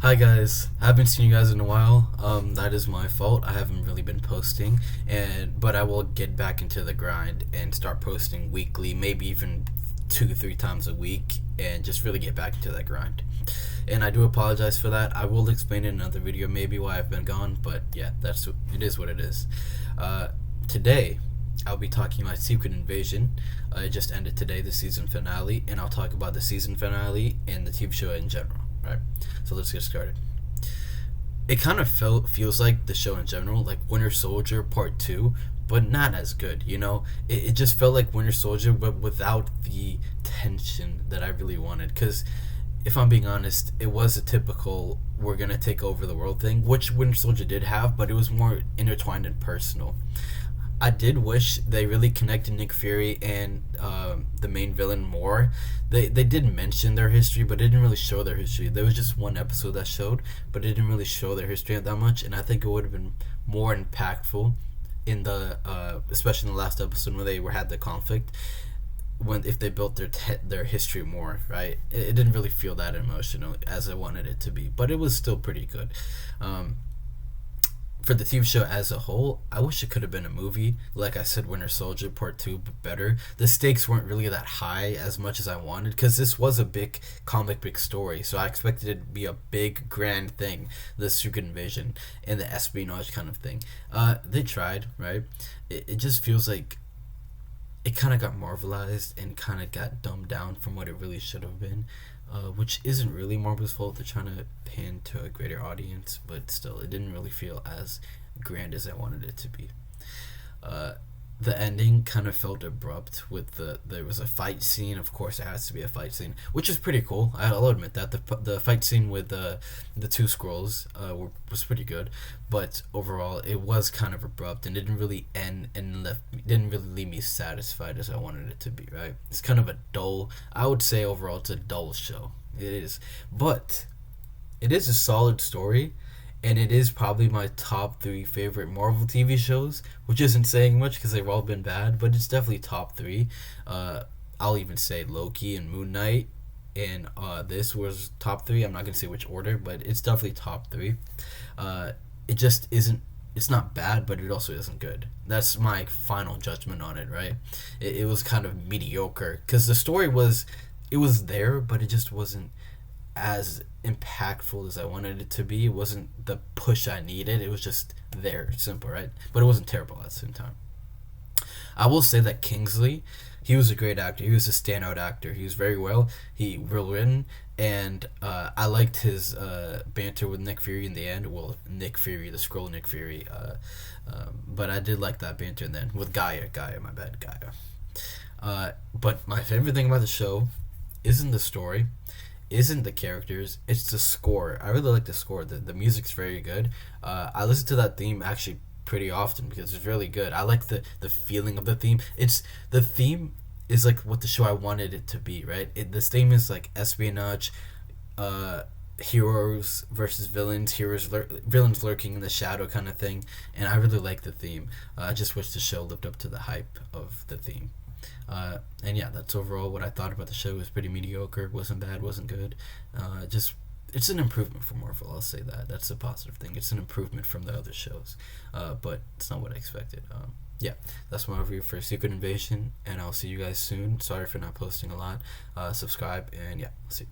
Hi guys, I haven't seen you guys in a while. That is my fault. I haven't really been posting, but I will get back into the grind and start posting weekly, maybe even 2 3 times a week, and just really get back into that grind. And I do apologize for that. I will explain in another video maybe why I've been gone, but yeah, it is what it is. Today, I'll be talking about Secret Invasion. It just ended today, the season finale, and I'll talk about the season finale and the TV show in general. Right, so let's get started. It kind of feels like the show in general, like Winter Soldier Part 2, but not as good. It just felt like Winter Soldier, but without the tension that I really wanted. Because if I'm being honest, it was a typical we're gonna take over the world thing, which Winter Soldier did have, but it was more intertwined and personal. I did wish they really connected Nick Fury and the main villain more. They did mention their history, but it didn't really show their history. There was just one episode that showed, but it didn't really show their history that much. And I think it would have been more impactful in the especially in the last episode when they had the conflict. When if they built their history more, right? It didn't really feel that emotional as I wanted it to be, but it was still pretty good. For the TV show as a whole, I wish it could have been a movie. Like I said, Winter Soldier Part 2, but better. The stakes weren't really that high as much as I wanted, because this was a big comic book story, so I expected it to be a big, grand thing, the Secret Invasion, and the espionage kind of thing. They tried, right? It just feels like it kind of got marvelized and kind of got dumbed down from what it really should have been, which isn't really Marvel's fault. They're trying to pan to a greater audience, but still, it didn't really feel as grand as I wanted it to be. Uh, the ending kind of felt abrupt with there was a fight scene. Of course, it has to be a fight scene, which is pretty cool. I'll admit that the fight scene with the two scrolls was pretty good, but overall it was kind of abrupt and didn't really end and didn't really leave me satisfied as I wanted it to be. Right? It's kind of a dull. I would say overall it's a dull show. It is, but it is a solid story, and it is probably my top three favorite Marvel TV shows, which isn't saying much because they've all been bad, but it's definitely top three. I'll even say Loki and Moon Knight, and this was top three. I'm not gonna say which order, but it's definitely top three. It just isn't. It's not bad, but it also isn't good. That's my final judgment on it. Right? It was kind of mediocre because the story it was there, but it just wasn't as impactful as I wanted it to be. It wasn't the push I needed. It was just there, simple, right? But it wasn't terrible at the same time. I will say that Kingsley, he was a great actor. He was a standout actor. He was very well written, and I liked his banter with Nick Fury in the end. Well, Nick Fury, the Skrull Nick Fury, but I did like that banter then with Gaia, my bad, Gaia. But my favorite thing about the show isn't the story, isn't the characters, it's the score. I really like the score. The music's very good. I listen to that theme actually pretty often because it's really good. I like the feeling of the theme. The theme is like what the show I wanted it to be, right? This theme is like espionage, heroes versus villains, villains lurking in the shadow kind of thing, and I really like the theme. I just wish the show lived up to the hype of the theme. And yeah, that's overall what I thought about the show. It was pretty mediocre. Wasn't bad, wasn't good. Just it's an improvement from Marvel. I'll say that. That's a positive thing. It's an improvement from the other shows, but it's not what I expected. Yeah, that's my review for Secret Invasion, and I'll see you guys soon. Sorry for not posting a lot. Subscribe, and yeah, I'll see you.